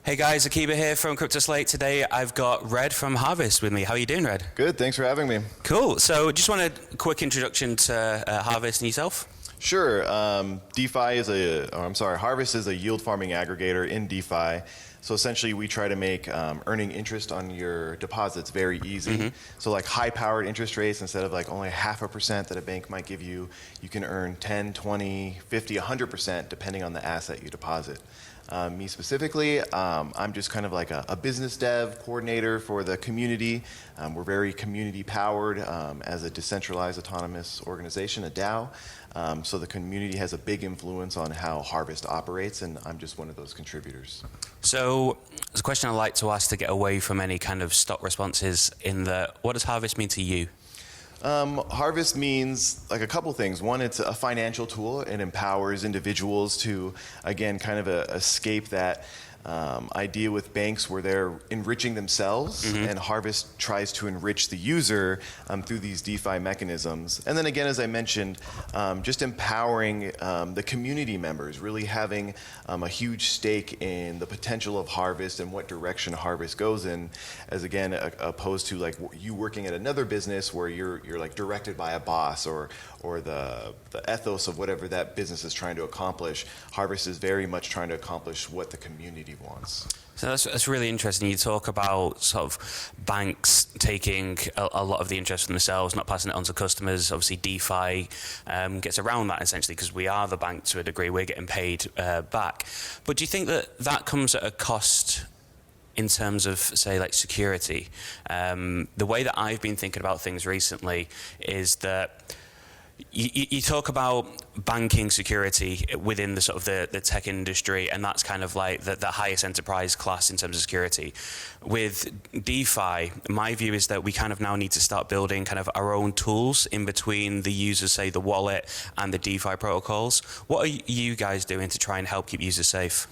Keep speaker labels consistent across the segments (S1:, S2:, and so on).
S1: Hey guys, Akiba here from CryptoSlate. Today I've got Red from Harvest with me. How are you doing, Red?
S2: Good, thanks for having me.
S1: Cool. So just wanted a quick introduction to Harvest and yourself.
S2: Sure. Harvest is a yield farming aggregator in DeFi. So essentially we try to make earning interest on your deposits very easy. So like high powered interest rates, instead of like only 0.5% that a bank might give you, you can earn 10, 20, 50, 100% depending on the asset you deposit. Me specifically, I'm just kind of like a business dev coordinator for the community. We're very community powered as a decentralized autonomous organization, a DAO. So the community has a big influence on how Harvest operates, and I'm just one of those contributors.
S1: So there's a question I like to ask to get away from any kind of stock responses in the, what does Harvest mean to you?
S2: Harvest means like a couple things. One, it's a financial tool. It empowers individuals to, again, kind of escape that idea with banks where they're enriching themselves, and Harvest tries to enrich the user through these DeFi mechanisms. And then again, as I mentioned, just empowering the community members, really having a huge stake in the potential of Harvest and what direction Harvest goes in, as again, opposed to like you working at another business where you're like directed by a boss or the ethos of whatever that business is trying to accomplish. Harvest is very much trying to accomplish what the community wants.
S1: So that's really interesting. You talk about sort of banks taking a lot of the interest from themselves, not passing it on to customers. Obviously, DeFi gets around that essentially because we are the bank to a degree. We're getting paid back. But do you think that that comes at a cost in terms of, say, like security? The way that I've been thinking about things recently is that you talk about banking security within the sort of the tech industry, and that's kind of like the highest enterprise class in terms of security. With DeFi, my view is that we kind of now need to start building kind of our own tools in between the users, say the wallet and the DeFi protocols. What are you guys doing to try and help keep users safe?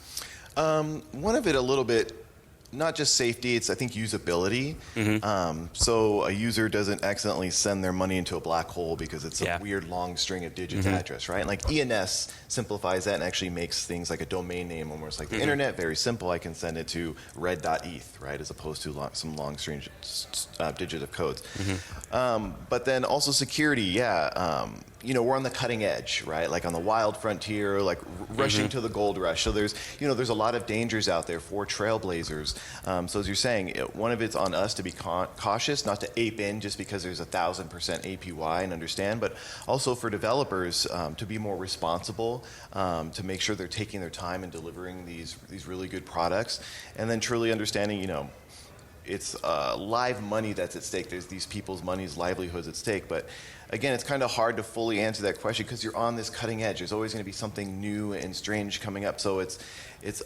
S2: One of it a little bit, not just safety, it's I think usability. So a user doesn't accidentally send their money into a black hole because it's a weird long string of digits address, right? Like ENS simplifies that and actually makes things like a domain name almost like the internet very simple. I can send it to red.eth, right, as opposed to some long string digit of codes. But then also security, you know, we're on the cutting edge, right? Like on the wild frontier, like rushing to the gold rush. So there's a lot of dangers out there for trailblazers. So as you're saying, one of it's on us to be cautious, not to ape in just because there's 1,000% APY and understand, but also for developers to be more responsible, to make sure they're taking their time and delivering these really good products, and then truly understanding, you know, it's live money that's at stake. There's these people's money's livelihoods at stake. But again, it's kind of hard to fully answer that question because you're on this cutting edge. There's always going to be something new and strange coming up. So it's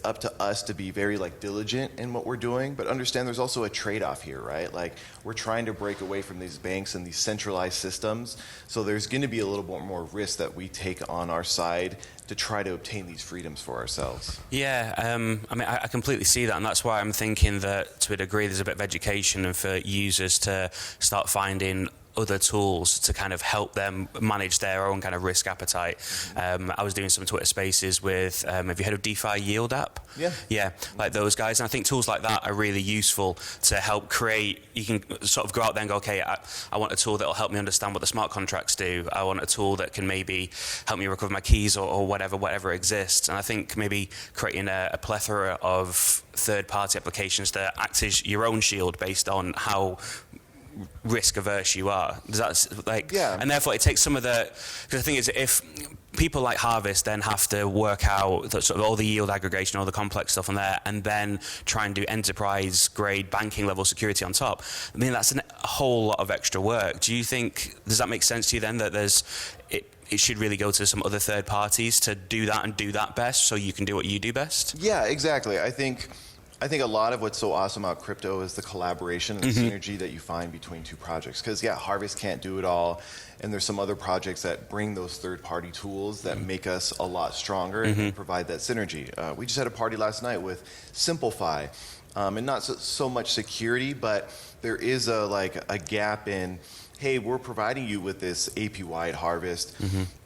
S2: up to us to be very like diligent in what we're doing, but understand there's also a trade-off here, right? Like we're trying to break away from these banks and these centralized systems. So there's going to be a little bit more risk that we take on our side to try to obtain these freedoms for ourselves.
S1: Yeah, I mean, I completely see that, and that's why I'm thinking that to a degree there's a bit of education and for users to start finding other tools to kind of help them manage their own kind of risk appetite. I was doing some Twitter spaces with, have you heard of DeFi Yield app?
S2: Yeah.
S1: Yeah, like those guys. And I think tools like that are really useful to help create, you can sort of go out there and go, okay, I want a tool that will help me understand what the smart contracts do. I want a tool that can maybe help me recover my keys or whatever exists. And I think maybe creating a plethora of third-party applications that act as your own shield based on how risk averse you are. That's like, and therefore it takes some of the, because the thing is, if people like Harvest then have to work out sort of all the yield aggregation, all the complex stuff on there, and then try and do enterprise grade banking level security on top, I mean, that's a whole lot of extra work. Do you think, does that make sense to you then, that it should really go to some other third parties to do that and do that best so you can do what you do best? Yeah,
S2: exactly. I think a lot of what's so awesome about crypto is the collaboration and the synergy that you find between two projects. Because Harvest can't do it all, and there's some other projects that bring those third-party tools that make us a lot stronger and provide that synergy. We just had a party last night with Simplify, and not so much security, but there is a gap in, hey, we're providing you with this APY at Harvest,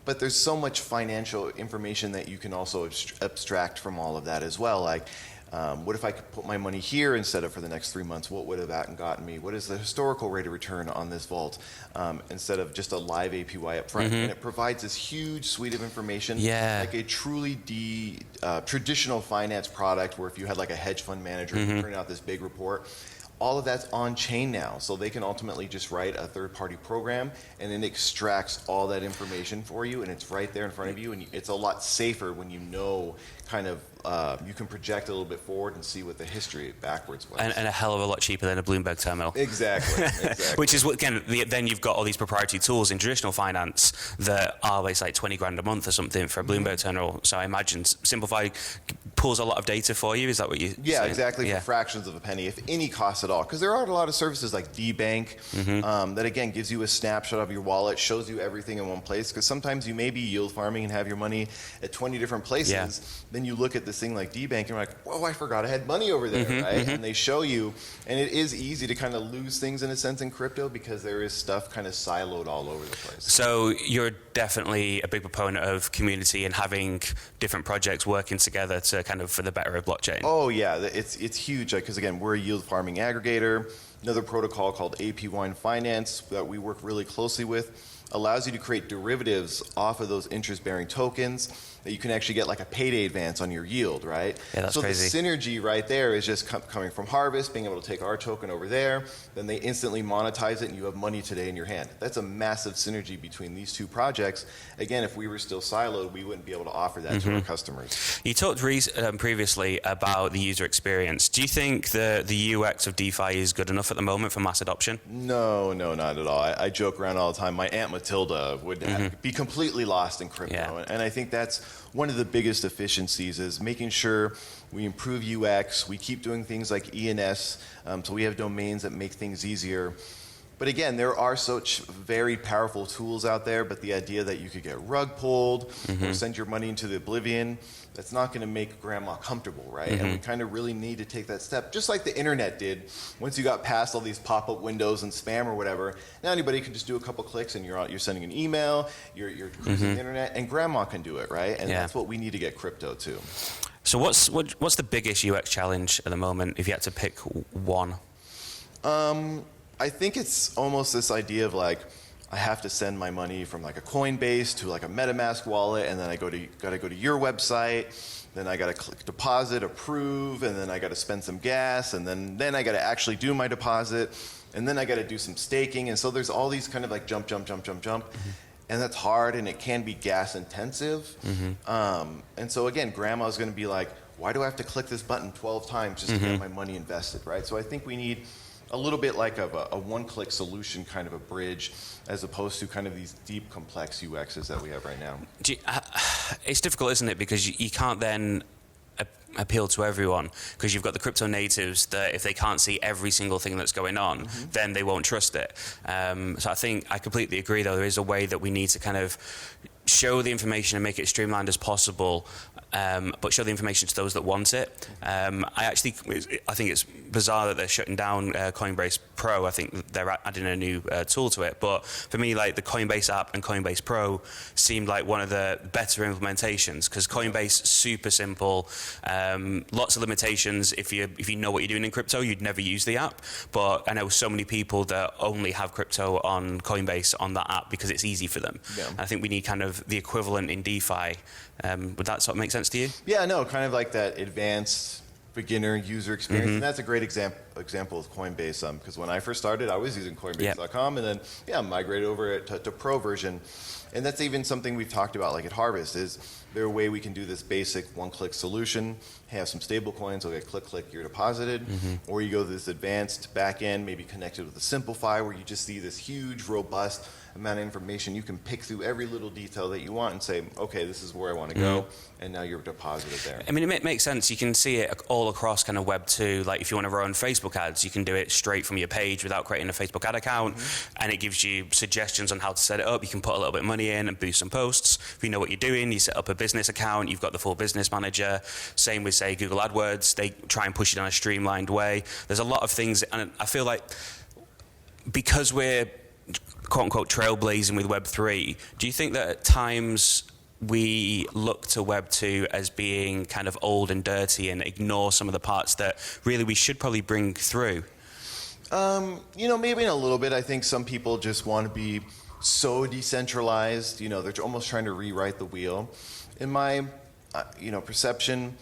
S2: but there's so much financial information that you can also abstract from all of that as well. Like, What if I could put my money here instead of for the next 3 months? What would have that gotten me? What is the historical rate of return on this vault instead of just a live APY up front? And it provides this huge suite of information, like a truly traditional finance product where if you had like a hedge fund manager printing out this big report, all of that's on chain now. So they can ultimately just write a third-party program and it extracts all that information for you and it's right there in front of you. And it's a lot safer when you know kind of you can project a little bit forward and see what the history backwards was.
S1: And a hell of a lot cheaper than a Bloomberg terminal.
S2: Exactly.
S1: Which is what, again, then you've got all these proprietary tools in traditional finance that are like 20 grand a month or something for a Bloomberg terminal. So I imagine Simplify pulls a lot of data for you. Is that what you
S2: Yeah, saying? Exactly. For fractions of a penny, if any cost at all. Because there are a lot of services like DBank that, again, gives you a snapshot of your wallet, shows you everything in one place. Because sometimes you may be yield farming and have your money at 20 different places. Then you look at this thing like DBank and you're like, whoa, I forgot I had money over there, right? And they show you. And it is easy to kind of lose things in a sense in crypto because there is stuff kind of siloed all over the place.
S1: So you're definitely a big proponent of community and having different projects working together to kind of for the better of blockchain.
S2: Oh yeah, it's huge. Because again, we're a yield farming aggregator. Another protocol called AP1 Finance that we work really closely with allows you to create derivatives off of those interest-bearing tokens that you can actually get like a payday advance on your yield, right?
S1: Yeah, that's crazy.
S2: So the synergy right there is just coming from Harvest, being able to take our token over there, then they instantly monetize it and you have money today in your hand. That's a massive synergy between these two projects. Again, if we were still siloed, we wouldn't be able to offer that to our customers.
S1: You talked previously about the user experience. Do you think the UX of DeFi is good enough at the moment for mass adoption?
S2: No, not at all. I joke around all the time. My Aunt Matilda would be completely lost in crypto. And I think that's one of the biggest efficiencies is making sure we improve UX, we keep doing things like ENS, so we have domains that make things easier. But again, there are such very powerful tools out there, but the idea that you could get rug pulled or send your money into the oblivion, that's not going to make grandma comfortable, right? And we kind of really need to take that step, just like the internet did. Once you got past all these pop-up windows and spam or whatever, now anybody can just do a couple clicks and you're sending an email, you're cruising the internet, and grandma can do it, right? And that's what we need to get crypto to.
S1: So what's the biggest UX challenge at the moment, if you had to pick one?
S2: I think it's almost this idea of like, I have to send my money from like a Coinbase to like a MetaMask wallet, and then I gotta go to your website, then I gotta click deposit, approve, and then I gotta spend some gas, and then I gotta actually do my deposit, and then I gotta do some staking, and so there's all these kind of like jump, and that's hard, and it can be gas intensive, and so again, grandma's gonna be like, why do I have to click this button 12 times just to get my money invested, right? So I think we need a little bit like of a one-click solution, kind of a bridge, as opposed to kind of these deep, complex UXs that we have right now.
S1: It's difficult, isn't it? Because you can't then appeal to everyone, because you've got the crypto natives that if they can't see every single thing that's going on, then they won't trust it. So I think I completely agree, though. There is a way that we need to kind of show the information and make it streamlined as possible, but show the information to those that want it. I think it's bizarre that they're shutting down Coinbase Pro. I think they're adding a new tool to it. But for me, like the Coinbase app and Coinbase Pro seemed like one of the better implementations, because Coinbase super simple, lots of limitations. If you know what you're doing in crypto, you'd never use the app. But I know so many people that only have crypto on Coinbase on that app because it's easy for them. And I think we need kind of the equivalent in DeFi. Would that sort of make sense to you?
S2: Yeah, no, kind of like that advanced beginner user experience. And that's a great example of Coinbase, because when I first started, I was using Coinbase.com, and then migrated over to Pro version. And that's even something we've talked about, like at Harvest, is there a way we can do this basic one-click solution, have some stable coins, okay, click, you're deposited, or you go to this advanced back end, maybe connected with a Simplify, where you just see this huge, robust amount of information. You can pick through every little detail that you want and say, okay, this is where I want to go, and now you're deposited there.
S1: I mean, it makes sense. You can see it all across kind of Web 2. Like if you want to run Facebook ads, you can do it straight from your page without creating a Facebook ad account, and it gives you suggestions on how to set it up. You can put a little bit of money in and boost some posts. If you know what you're doing, you set up a business account, you've got the full business manager. Same with, say, Google AdWords. They try and push it in a streamlined way. There's a lot of things, and I feel like because we're quote-unquote trailblazing with Web3, do you think that at times we look to Web 2 as being kind of old and dirty and ignore some of the parts that really we should probably bring through?
S2: Maybe in a little bit. I think some people just want to be so decentralized. They're almost trying to rewrite the wheel. In my, perception,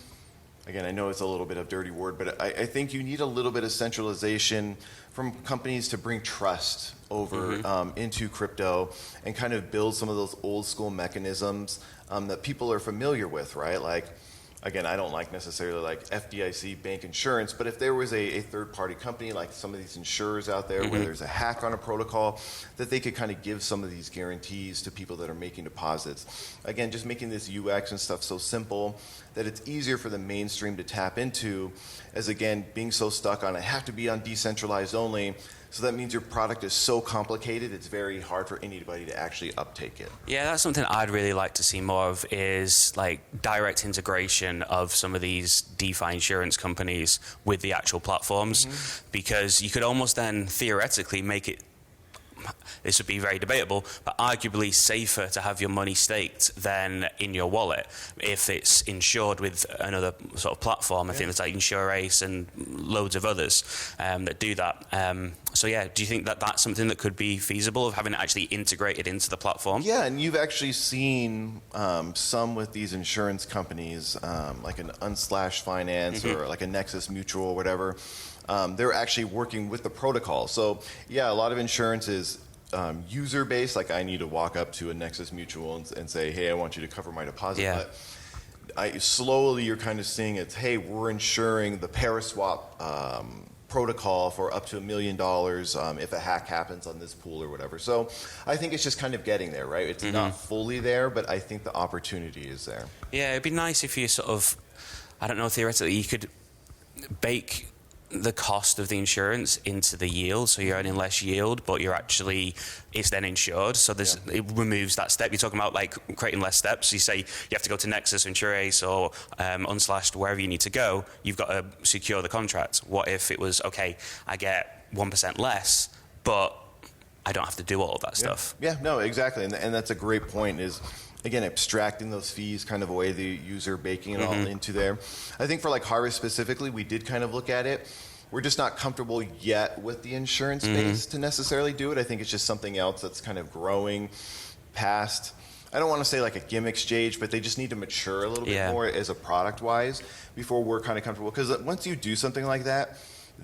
S2: again, I know it's a little bit of a dirty word, but I think you need a little bit of centralization from companies to bring trust over into crypto and kind of build some of those old school mechanisms that people are familiar with, right? Like, again, I don't like necessarily like FDIC bank insurance, but if there was a third-party company like some of these insurers out there where there's a hack on a protocol, that they could kind of give some of these guarantees to people that are making deposits. Again, just making this UX and stuff so simple that it's easier for the mainstream to tap into, as again, being so stuck on, I have to be on decentralized only. So that means your product is so complicated, it's very hard for anybody to actually uptake it.
S1: Yeah, that's something I'd really like to see more of, is like direct integration of some of these DeFi insurance companies with the actual platforms, because you could almost then theoretically make it, this would be very debatable, but arguably safer to have your money staked than in your wallet if it's insured with another sort of platform. I think there's like InsureAce and loads of others that do that. So yeah, do you think that that's something that could be feasible, of having it actually integrated into the platform?
S2: Yeah, and you've actually seen some with these insurance companies, like an Unslash Finance or like a Nexus Mutual or whatever. They're actually working with the protocol. So yeah, a lot of insurance is user-based, like I need to walk up to a Nexus Mutual and say, hey, I want you to cover my deposit.
S1: Yeah.
S2: But slowly you're kind of seeing it's, hey, we're insuring the Paraswap protocol for up to $1 million if a hack happens on this pool or whatever. So I think it's just kind of getting there, right? It's not fully there, but I think the opportunity is there.
S1: Yeah, it'd be nice if you sort of, I don't know, theoretically you could bake the cost of the insurance into the yield, so you're earning less yield, but you're actually, it's then insured, so it removes that step. You're talking about like creating less steps. You say you have to go to Nexus, InsureAce, or Unslashed, wherever you need to go. You've got to secure the contract. What if it was, okay, I get 1% less, but I don't have to do all of that stuff?
S2: Yeah, no, exactly, and that's a great point, is again, abstracting those fees kind of away, the user baking it all into there. I think for like Harvest specifically, we did kind of look at it. We're just not comfortable yet with the insurance space to necessarily do it. I think it's just something else that's kind of growing past, I don't want to say like a gimmick stage, but they just need to mature a little bit more as a product-wise before we're kind of comfortable. Because once you do something like that,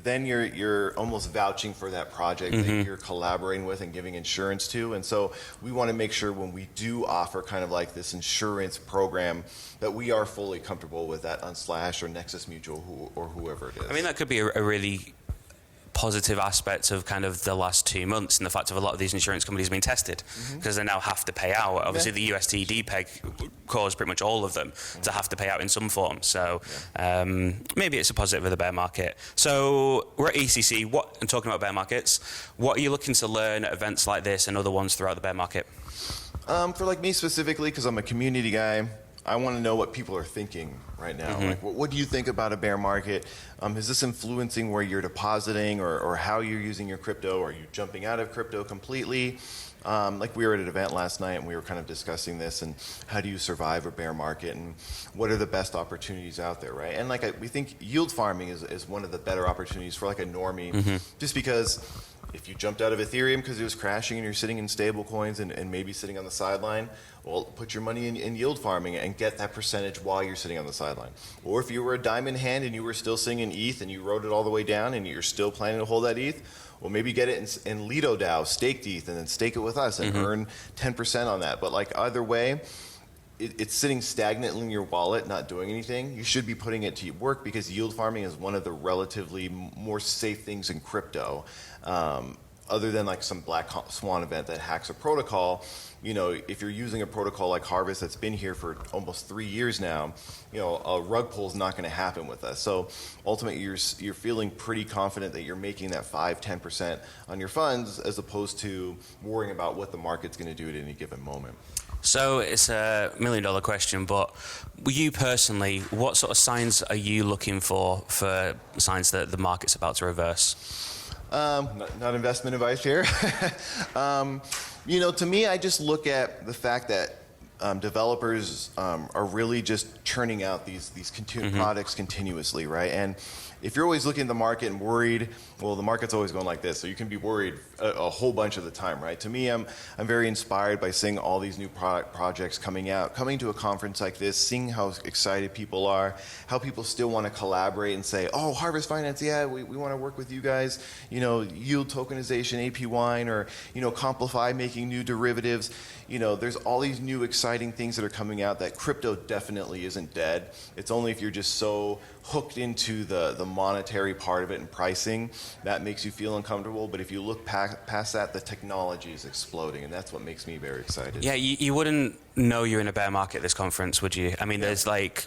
S2: then you're almost vouching for that project that you're collaborating with and giving insurance to. And so we want to make sure when we do offer kind of like this insurance program that we are fully comfortable with that Unslash or Nexus Mutual or whoever it is.
S1: I mean, that could be a really positive aspect of kind of the last 2 months, and the fact of a lot of these insurance companies being tested, because they now have to pay out. Obviously the USTD peg caused pretty much all of them to have to pay out in some form, so maybe it's a positive of the bear market. So we're at ECC, and talking about bear markets, what are you looking to learn at events like this and other ones throughout the bear market?
S2: For like me specifically, because I'm a community guy, I want to know what people are thinking right now. Like, what do you think about a bear market? Is this influencing where you're depositing or how you're using your crypto? Are you jumping out of crypto completely? Like we were at an event last night and we were kind of discussing this and how do you survive a bear market and what are the best opportunities out there, right? And like we think yield farming is one of the better opportunities for like a normie, just because if you jumped out of Ethereum because it was crashing and you're sitting in stable coins and maybe sitting on the sideline, well, put your money in yield farming and get that percentage while you're sitting on the sideline. Or if you were a diamond hand and you were still sitting in ETH and you rode it all the way down and you're still planning to hold that ETH, well, maybe get it in Lido DAO, staked ETH, and then stake it with us and earn 10% on that. But like either way, it's sitting stagnant in your wallet, not doing anything. You should be putting it to work because yield farming is one of the relatively more safe things in crypto. Other than like some black swan event that hacks a protocol, you know, if you're using a protocol like Harvest that's been here for almost 3 years now, you know, a rug pull is not going to happen with us. So ultimately, you're feeling pretty confident that you're making that 5-10% on your funds, as opposed to worrying about what the market's going to do at any given moment.
S1: So it's a $1 million question, but you personally, what sort of signs are you looking for signs that the market's about to reverse?
S2: Not investment advice here. You know, to me, I just look at the fact that developers are really just churning out these products continuously, right? And if you're always looking at the market and worried, well, the market's always going like this, so you can be worried a whole bunch of the time, right? To me, I'm very inspired by seeing all these new projects coming out, coming to a conference like this, seeing how excited people are, how people still want to collaborate and say, oh, Harvest Finance, yeah, we want to work with you guys, you know, yield tokenization, AP Wine, or, you know, Complify making new derivatives. You know, there's all these new exciting things that are coming out that crypto definitely isn't dead. It's only if you're just so hooked into the monetary part of it and pricing that makes you feel uncomfortable. But if you look past that, the technology is exploding, and that's what makes me very excited.
S1: Yeah, you wouldn't know you're in a bear market at this conference, would you? I mean, there's like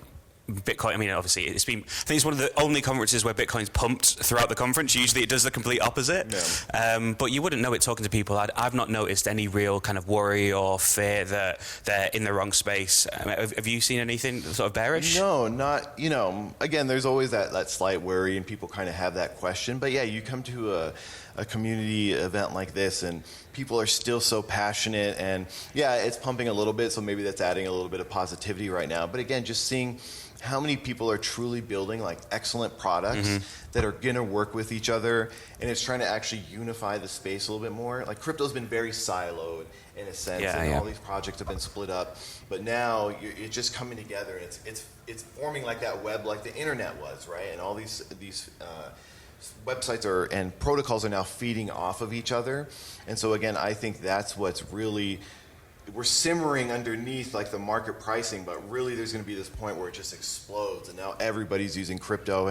S1: Bitcoin, I mean, obviously, I think it's one of the only conferences where Bitcoin's pumped throughout the conference. Usually it does the complete opposite. Yeah. But you wouldn't know it talking to people. I've not noticed any real kind of worry or fear that they're in the wrong space. Have you seen anything sort of bearish?
S2: No, not, you know, again, there's always that slight worry, and people kind of have that question. But yeah, you come to a community event like this, and people are still so passionate, and yeah, it's pumping a little bit, so maybe that's adding a little bit of positivity right now. But again, just seeing how many people are truly building like excellent products that are going to work with each other, and it's trying to actually unify the space a little bit more. Like crypto's been very siloed in a sense, and all these projects have been split up, but now it's just coming together, and it's forming like that web like the internet was, right? And all these websites and protocols are now feeding off of each other. And so again, I think that's what's really, we're simmering underneath like the market pricing, but really there's going to be this point where it just explodes, and now everybody's using crypto,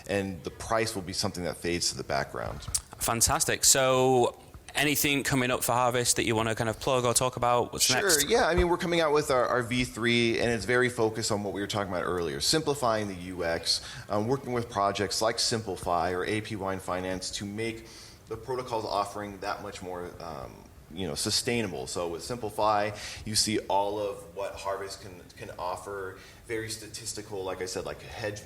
S2: and the price will be something that fades to the background.
S1: Fantastic. So anything coming up for Harvest that you want to kind of plug or talk about? What's next?
S2: Sure, yeah. I mean, we're coming out with our V3, and it's very focused on what we were talking about earlier, simplifying the UX, working with projects like Simplify or AP Wine Finance to make the protocols offering that much more sustainable. So with Simplify, you see all of what Harvest can offer, very statistical, like I said, like a hedge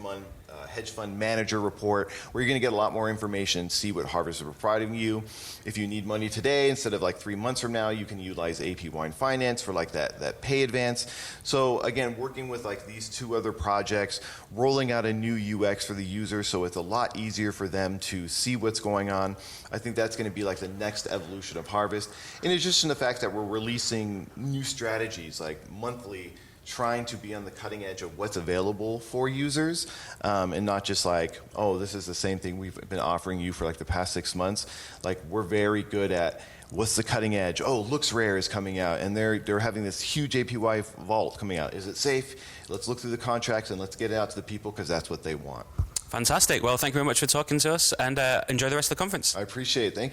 S2: fund manager report, where you're going to get a lot more information, see what Harvest is providing you. If you need money today instead of like 3 months from now, you can utilize AP Wine Finance for like that pay advance. So again, working with like these two other projects, rolling out a new UX for the user, so it's a lot easier for them to see what's going on. I think that's going to be like the next evolution of Harvest. In addition to the fact that we're releasing new strategies like monthly, trying to be on the cutting edge of what's available for users, and not just like, oh, this is the same thing we've been offering you for like the past 6 months. Like, we're very good at what's the cutting edge. Oh, Looks Rare is coming out, and they're having this huge APY vault coming out. Is it safe? Let's look through the contracts and let's get it out to the people, because that's what they want.
S1: Fantastic. Well, thank you very much for talking to us, and enjoy the rest of the conference.
S2: I appreciate it. Thank you.